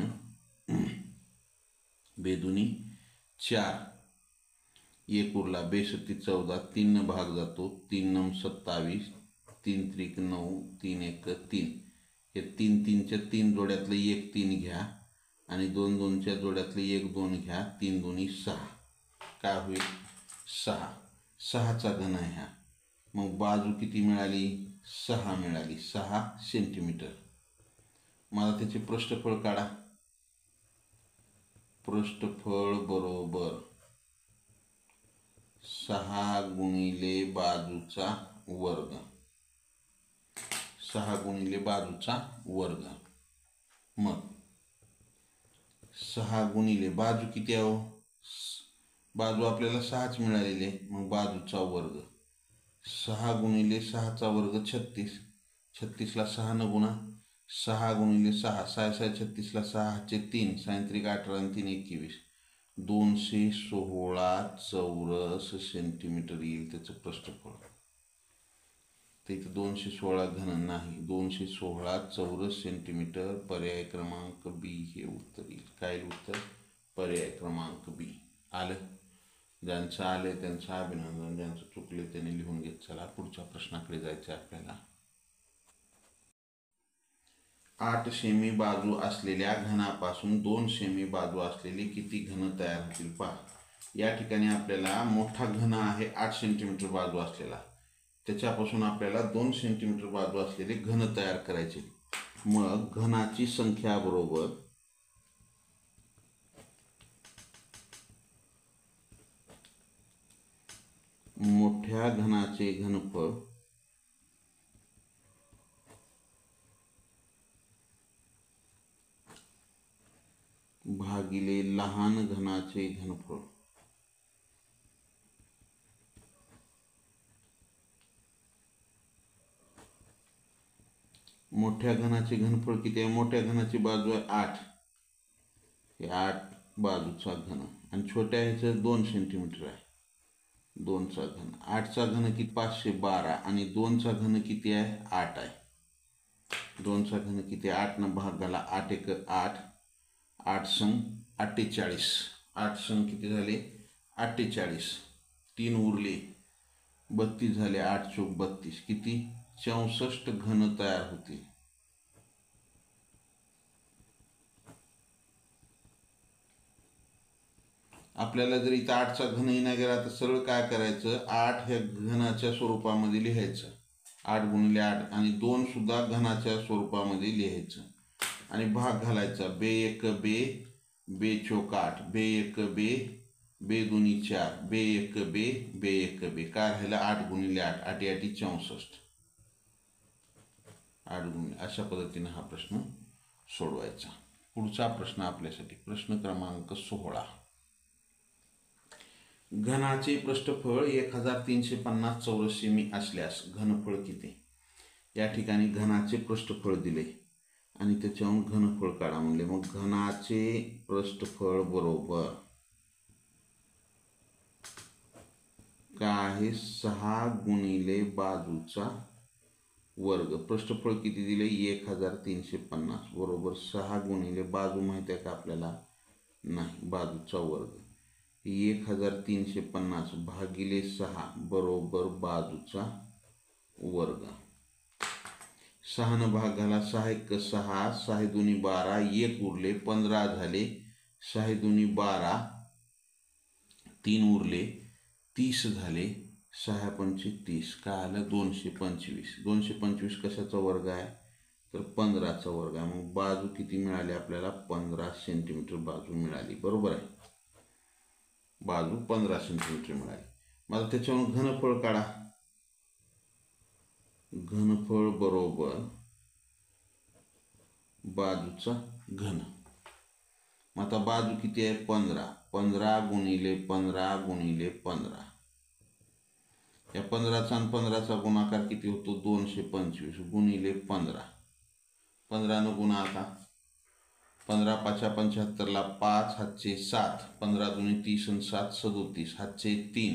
बे 2 4 1 उरला. बे 7 14 3 भाग जातो. 3 9 27 3 त्रिक 9 3 1 3. हे 3 3च्या 3 जोड्यातलं 1 3 घ्या आणि 2 2च्या जोड्यातलं 1 2 घ्या. 3 2 6. काय होईल? 6. 6चा घन आहे हा. मग बाजू किती मिळाली? 6 मिळाली. 6 सेंटीमीटर. मला त्याचे पृष्ठफळ काढा. पृष्ठफळ बरोबर 6 गुणिले बाजूचा वर्ग. 6 गुणिले बाजूचा वर्ग. मग 6 गुणिले बाजू किती आहे? बाजू आपल्याला 6च मिळालेली आहे. मग बाजूचा वर्ग 6 गुणिले 6चा वर्ग 36. 36ला 6 न गुणा. 6 गुणिले 6 6 6 36ला 6चे 3 सायंत्रिक 18 आणि 3 21. 216 चौरस सेंटीमीटर येईल त्याचं पृष्ठफळ. ते इथं 216 घन नाही, 216 चौरस सेंटीमीटर. पर्याय क्रमांक बी हे उत्तर येईल. काय उत्तर? पर्याय क्रमांक बी. आलं? ज्यांचं आले त्यांचं अभिनंदन. ज्यांचं चुकले त्यांनी लिहून घेत चला. पुढच्या प्रश्नाकडे जायचं आपल्याला. 8 सेमी बाजू असलेल्या घनापासून 2 सेमी बाजू असलेले किती घन तयार होतील? पहा, या ठिकाणी आपल्याला मोठा घन आहे 8 सेंटीमीटर बाजू असलेला. त्याच्यापासून आपल्याला 2 सेंटीमीटर बाजू असलेले घन तयार करायचे. मग घनाची संख्या बरोबर मोठ्या घनाचे घनफळ भागिले लहान घनाचे घनफळ. मोठ्या घनाचे घनफळ किती आहे? मोठ्या घनाची बाजू आहे 8. हे 8 बाजूचा घन आणि छोट्या ह्याचं 2 सेंटीमीटर आहे. 2चा घन. 8चा घन किती? 512 आणि 2चा घन किती आहे? 8 आहे. 2चा घन किती? 8 न भाग झाला. 8 1 8. 8 संग 48. 8 संग किती झाले? 48. 3 उरले. 32 झाले. 8 चौक 32. किती? 64 घन तयार होतील. आपल्याला जर इथं 8चा घनही नाही गेला तर सरळ काय करायचं? 8 ह्या घनाच्या स्वरूपामध्ये लिहायचं. 8 गुणिले 8 आणि 2 सुद्धा घनाच्या स्वरूपामध्ये लिहायचं आणि भाग घालायचा. बे 1 बे बे चौक 8 बे 1 बे बे 2 4 बे 1 बे बे 1 बे. काय राहिलं? 8 गुणिले 8 8 8 64. 8 गुणिले. अशा पद्धतीने हा प्रश्न सोडवायचा. पुढचा प्रश्न आपल्यासाठी प्रश्न क्रमांक 16. घनाचे पृष्ठफळ 1350 चौरस सेमी असल्यास घनफळ किती? या ठिकाणी घनाचे पृष्ठफळ दिले आणि त्याच्यावरून घनफळ काढा म्हणले. मग घनाचे पृष्ठफळ बरोबर काय आहे 6 गुणिले बाजूचा वर्ग. पृष्ठफळ किती दिले 1350 बरोबर 6 गुणिले बाजू माहिती आहे का आपल्याला नाही बाजूचा वर्ग 1350 भागिले 6 बरोबर बाजूचा वर्ग. 6 न भाग घाला 6 1 6 6 दुनी 12 1 उरले 15 झाले 6 दुनी 12 3 उरले 30 झाले 6 पंचे 30 काय आलं 225. 225 कशाचा वर्ग आहे तर 15चा वर्ग आहे. मग बाजू किती मिळाली आपल्याला 15 सेंटीमीटर बाजू मिळाली. बरोबर आहे बाजू 15 सेंटीमीटर मिळाली. मग त्याच्यावरून घनफळ काढा. घनफळ बरोबर बाजूचा घन. मग आता बाजू किती आहे 15 15 गुणिले 15 गुणिले 15 या 15चा आणि 15चा गुणाकार किती होतो 225 गुणिले 15 15 न गुणा आता 15 5 75 5 हातचे 7 15 दुनी 30 आणि 7 37 हातचे 3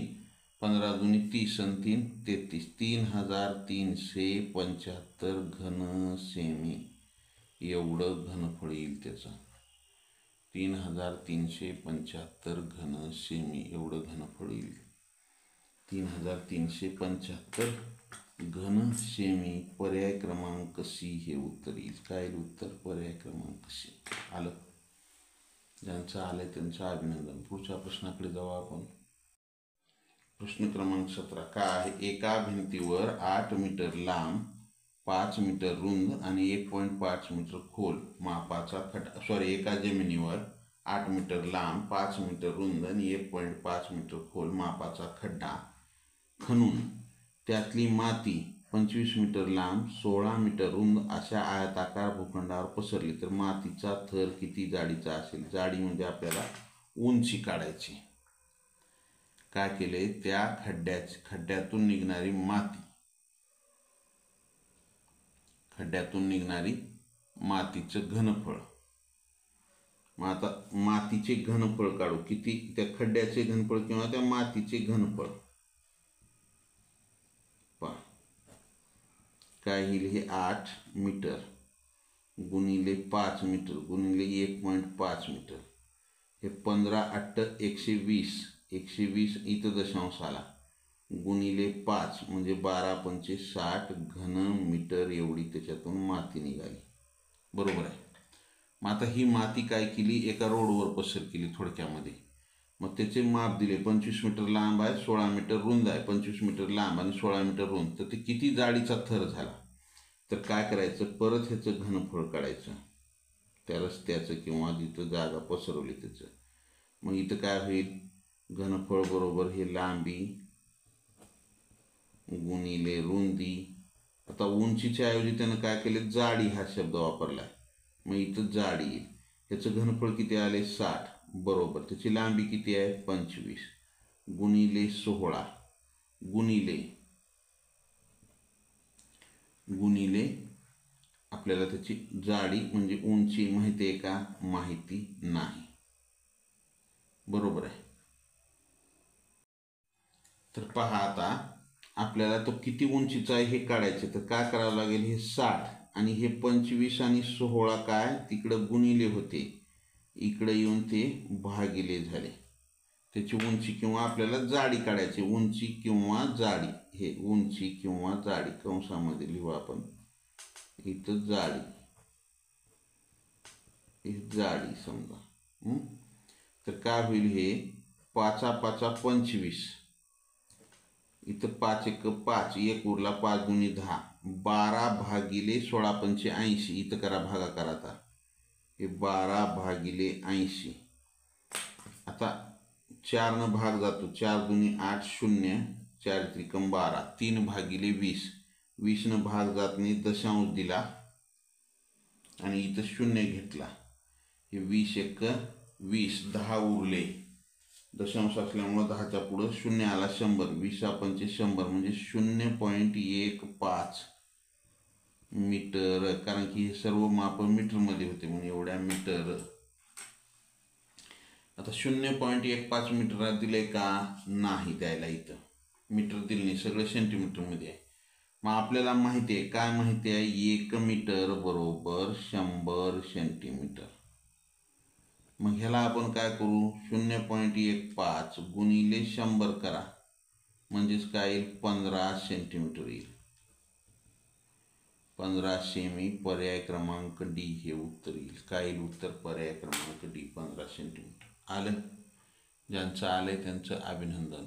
15 दुनी 30 आणि 3 33 3375 घन सेमी एवढं घनफळ येईल त्याचं. 3375 घन सेमी एवढं घनफळ येईल. 3375 घन सेमी. पर्याय क्रमांक सी हे उत्तर येईल. काय येईल उत्तर पर्याय क्रमांक सी. आलं. ज्यांचं आलंय त्यांचं अभिनंदन. पुढच्या प्रश्नाकडे जाऊ आपण. प्रश्न क्रमांक 17 काय आहे एका भिंतीवर 8 मीटर लांब 5 मीटर रुंद आणि 1.5 मीटर खोल मापाचा खड्डा एका जमिनीवर 8 मीटर लांब 5 मीटर रुंद आणि 1.5 मीटर खोल मापाचा खड्डा खणून त्यातली माती 25 मीटर लांब 16 मीटर रुंद अशा आयताकार भूखंडावर पसरली तर मातीचा थर किती जाडीचा असेल. जाडी म्हणजे आपल्याला उंची काढायची. काय केले त्या खड्ड्यातून निघणारी मातीचं घनफळ. मग आता मातीचे घनफळ काढू. किती त्या खड्ड्याचे घनफळ किंवा त्या मातीचे घनफळ काय येईल हे 8 मीटर गुणिले 5 मीटर गुणिले 1.5 मीटर हे 15 8 120 120 इथं दशांश आला गुणिले 5 म्हणजे 12 पंचे 60 घन मीटर एवढी त्याच्यातून माती निघाली. बरोबर आहे. मग आता ही माती काय केली एका रोडवर पसर केली थोडक्यामध्ये. मग त्याचे माप दिले 25 मीटर लांब आहे 16 मीटर रुंद आहे. 25 मीटर लांब आणि 16 मीटर रुंद तर ते किती जाडीचा थर झाला. तर काय करायचं परत ह्याचं घनफळ काढायचं त्या रस्त्याचं किंवा जिथं जागा पसरवली त्याचं. मग इथं काय होईल घनफळ बरोबर हे लांबी गुणिले रुंदी. आता उंचीच्या ऐवजी त्यानं काय केले जाडी हा शब्द वापरलाय. मग इथं जाडी येईल. ह्याचं घनफळ किती आले 60 बरोबर त्याची लांबी किती आहे 25 गुणिले 16 गुणिले आपल्याला त्याची जाडी म्हणजे उंची माहिती आहे का माहिती नाही. बरोबर आहे. तर पहा आता आपल्याला तो किती उंचीचा आहे हे काढायचे. तर काय करावं लागेल हे 60 आणि हे 25 आणि 16 काय तिकडं गुणिले होते इकडे येऊन ते भागिले झाले. त्याची उंची किंवा आपल्याला जाडी काढायची. उंची किंवा जाडी हे उंची किंवा जाडी कंसामध्ये लिहू आपण. इथं जाडी समजा. तर काय होईल हे 5 5 25 इथं 5 1 5 1 उरला 5 गुणी 10 12 भागिले 16 पंचे 80 इथं करा भागाकार. आता हे 12 भागिले 80. आता 4 न भाग जातो 4 दुनी 8 0 4 त्रिकम 12 3 भागिले 20 20 न भाग जात नाही दशांश दिला आणि इथं 0 घेतला. हे 20 1 20 10 उरले दशांश असल्यामुळे 10च्या पुढे 0 आला 100 20 पंचे 100 म्हणजे 0.15 मीटर, कारण की हे सर्व माप मीटरमध्ये होते म्हणून एवढ्या मीटर. आता 0.15 मीटर दिले का नाही, द्यायला इथं मीटर दिले नाही, सगळं सेंटीमीटरमध्ये आहे. मग आपल्याला माहिती आहे, काय माहिती आहे, 1 मीटर बरोबर 100 सेंटीमीटर. मग ह्याला आपण काय करू, 0.15 गुणिले 100 करा, म्हणजेच काय येईल, 15 सेंटीमीटर येईल. 15 सेमी, पर्याय क्रमांक डी हे उत्तर येईल. काय येईल उत्तर, पर्याय क्रमांक डी, 15 सेंटीमीटर. आलं, ज्यांचं आलंय त्यांचं अभिनंदन.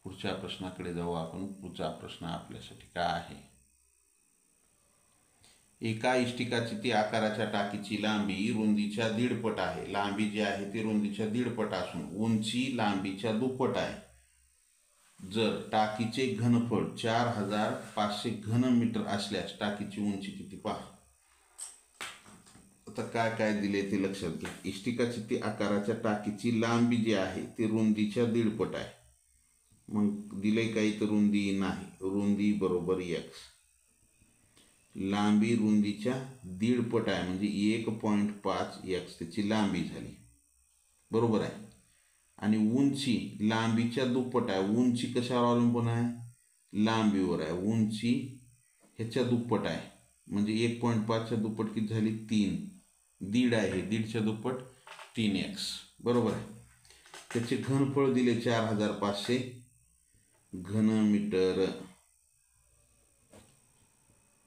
पुढच्या प्रश्नाकडे जाऊ आपण. पुढचा प्रश्न आपल्यासाठी काय आहे, एका इष्टिकाची आकाराच्या टाकीची लांबी रुंदीच्या 1.5 पट आहे. लांबी जी आहे ती रुंदीच्या 1.5 पट असून उंची लांबीच्या 2 पट आहे. जर टाकीचे घनफळ 4500 घन मीटर असल्यास टाकीची उंची किती, पहा. आता काय काय दिले ते लक्षात घ्या. इष्टिकाची आकाराच्या टाकीची लांबी जी आहे ती रुंदीच्या 1.5 पट आहे. मग दिले काही तर रुंदी नाही, रुंदी बरोबर x. लांबी रुंदीच्या 1.5 पट आहे म्हणजे 1.5 x त्याची लांबी झाली, बरोबर आहे. आणि उंची लांबीच्या 2 पट आहे. उंची कशावर अवलंबून आहे, लांबीवर आहे. उंची ह्याच्या 2 पट आहे म्हणजे 1.5च्या 2 पट किती झाली, 3. 1.5 आहे, 1.5च्या 2 पट 3x, बरोबर आहे. त्याचे घनफळ दिले 4500 घन मीटर.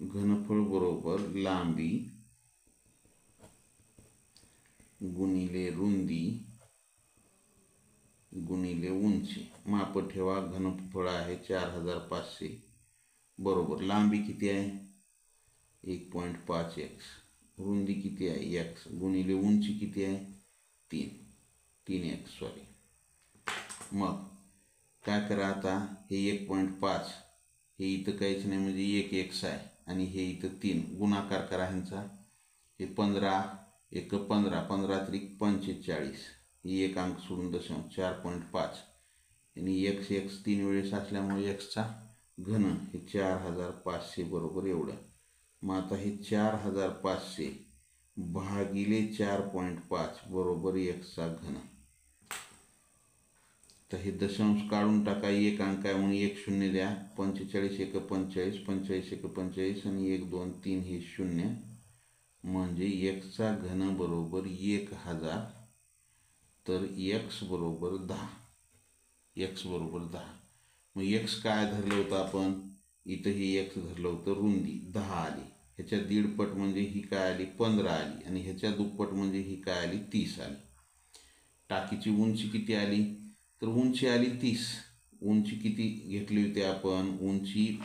घनफळ बरोबर लांबी गुणिले रुंदी गुणिले उंची. माप ठेवा, घनफळ आहे 4500 बरोबर लांबी किती आहे 1.5x, रुंदी किती आहे x, गुणिले उंची किती आहे 3x. मग काय करा, आता हे 1.5 हे इथं काहीच नाही म्हणजे 1x आहे आणि हे इथं 3, गुणाकार करा ह्यांचा. हे 15 1 15, 15 त्रिक 45, ही एक अंक सोडून दशांश 4.5 आणि x 3 वेळेस असल्यामुळे x चा घन हे 4500 बरोबर एवढं. मग आता हे 4500 भागिले 4.5 बरोबर x चा घन. तर हे दशांश काढून टाका, एक अंक आहे म्हणून 1 शून्य द्या. 45 1 45, 45 1 45 आणि 1 2 3 हे 0 म्हणजे x चा घन बरोबर 1000. तर x बरोबर 10, x बरोबर 10. मग x काय धरलं होतं आपण, इथं हे x धरलं होतं, रुंदी 10 आली. ह्याच्या 1.5 पट म्हणजे ही काय आली 15 आली आणि ह्याच्या 2 पट म्हणजे ही काय आली 30 आली. टाकीची उंची किती आली, तर उंची आली 30. उंची किती घेतली होती आपण, उंची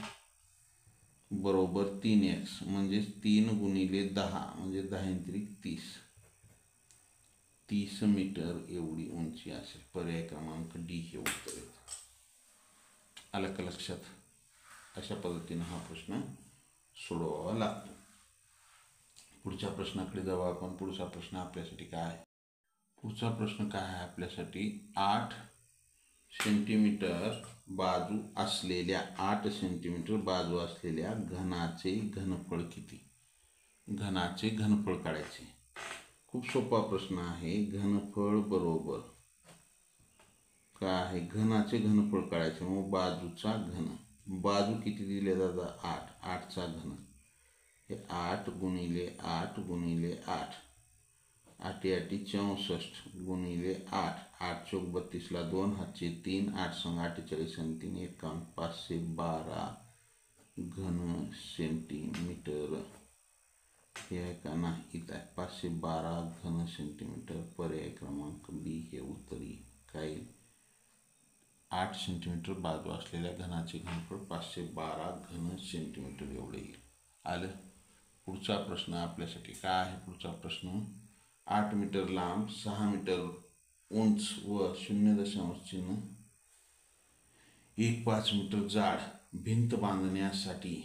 बरोबर 3x म्हणजे 3 गुणिले 10 म्हणजे 10 त्रिक 30 मीटर एवढी उंची असेल. पर्याय क्रमांक डी हे उत्तर आहे. आलं का लक्षात. अशा पद्धतीने हा प्रश्न सोडवावा लागतो. पुढच्या प्रश्नाकडे जाऊ आपण. पुढचा प्रश्न आपल्यासाठी काय आहे, पुढचा प्रश्न काय आहे आपल्यासाठी, 8 सेंटीमीटर बाजू असलेल्या 8 सेंटीमीटर बाजू असलेल्या घनाचे घनफळ किती. घनाचे घनफळ काढायचे. खूप सोपा प्रश्न आहे. घनफळ बरोबर काय आहे, घनाचे घनफळ काढायचे. मग बाजूचा घन, बाजू किती दिले जातात 8, 8चा घन हे 8 गुणिले 8 गुणिले 8, 8 8 64 गुणिले 8, 8 चौक 32 ला 2 हातचे 3, 8 संग 48 आणि 3 51, 512 घन सेंटीमीटर. हे आहे का नाही, इथं आहे 512 घन सेंटीमीटर. पर्याय क्रमांक बी हे उत्तर येईल. काय 8 सेंटीमीटर बाजू असलेल्या घनाचे घनफळ 512 घन सेंटीमीटर एवढे येईल. आलं. पुढचा प्रश्न आपल्यासाठी काय आहे, पुढचा प्रश्न, 8 मीटर लांब 6 मीटर उंच व 0.15 मीटर जाड भिंत बांधण्यासाठी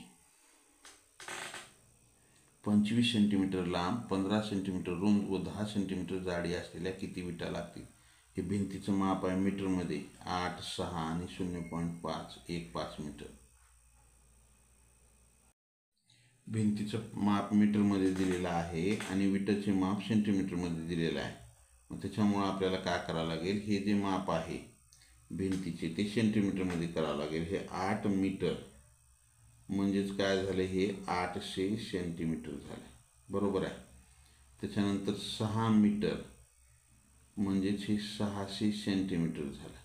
25 सेंटीमीटर लांब 15 सेंटीमीटर रुंद व 10 सेंटीमीटर जाडी असलेल्या किती विटा लागतील. हे भिंतीचं माप आहे मीटरमध्ये. 8, 6 आणि 0.515 मीटर. भिंतीचं माप मीटरमध्ये दिलेलं आहे आणि विटाचे माप सेंटीमीटरमध्ये दिलेलं आहे. मग त्याच्यामुळं आपल्याला काय करावं लागेल, हे जे माप आहे भिंतीचे ते सेंटीमीटरमध्ये करावं लागेल. हे 8 मीटर म्हणजेच काय झालं, हे 800 सेंटीमीटर झालं. बरोबर आहे. त्याच्यानंतर 6 मीटर म्हणजेच हे 600 सेंटीमीटर झालं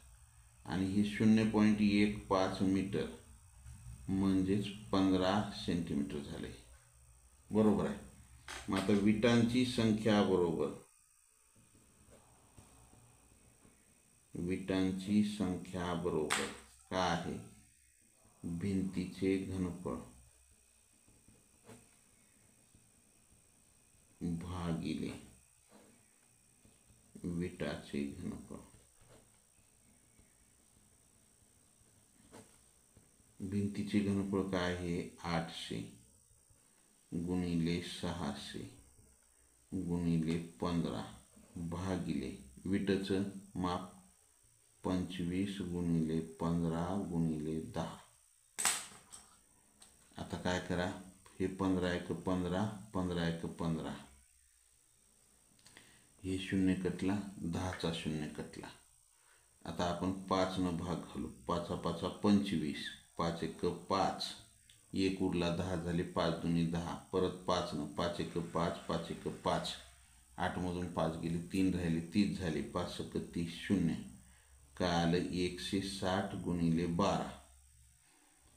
आणि हे 0.15 मीटर म्हणजेच 15 सेंटीमीटर झाले. बरोबर आहे. मग आता विटांची संख्या बरोबर काय आहे, भिंतीचे घनफळ भागिले विटाचे घनफळ. भिंतीचे घनफळ काय आहे, 800 गुणिले 600 गुणिले 15 भागिले विटाचं माप 25 गुणिले 15 गुणिले 10. आता काय करा, हे 15 × 15 15 × 15, हे 0 कटला, 10चा 0 कटला. आता आपण 5 न भाग घालू. 5 × 5 = 25, 5 × 1 = 5, 1 उरला, 10 झाले, 5 दुनी 10, परत 5 न, 5 × 1 = 5, 5 × 1 = 5, 8 मधून 5 गेले, 3 राहिले, 30 झाले, 5 × 1 = 30, 0. काय आलं, 160 गुणिले 12,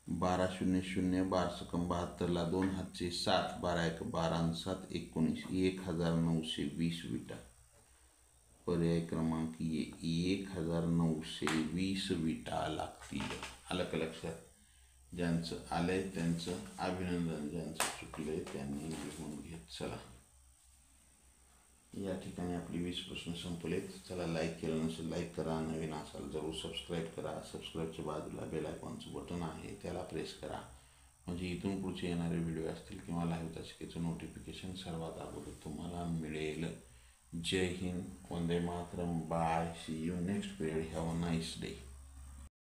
12 0 0, 12 × 72 ला 2 हातचे 7, 12 × 1 = 12 आणि 7 = 19, 1920 विटा. पर्याय क्रमांक 1920 विटा लागतील. आलं का लक्षात? ज्यांचं आलंय त्यांचं अभिनंदन, ज्यांचं चुकलंय त्यांनी लिहून घेत चला. या ठिकाणी आपली 20 प्रश्न संपलेत. चला, लाईक केलं नसेल लाईक करा, नवीन असाल जरूर सबस्क्राईब करा. सबस्क्राईबच्या बाजूला बेल आयकॉनचं बटन आहे, त्याला प्रेस करा, म्हणजे इथून पुढचे येणारे व्हिडिओ असतील किंवा लाईव्ह तासिकेचं नोटिफिकेशन सर्वात अगोदर तुम्हाला मिळेल. जय हिंद, वंदे मातरम, bye, see you next period, have a nice day.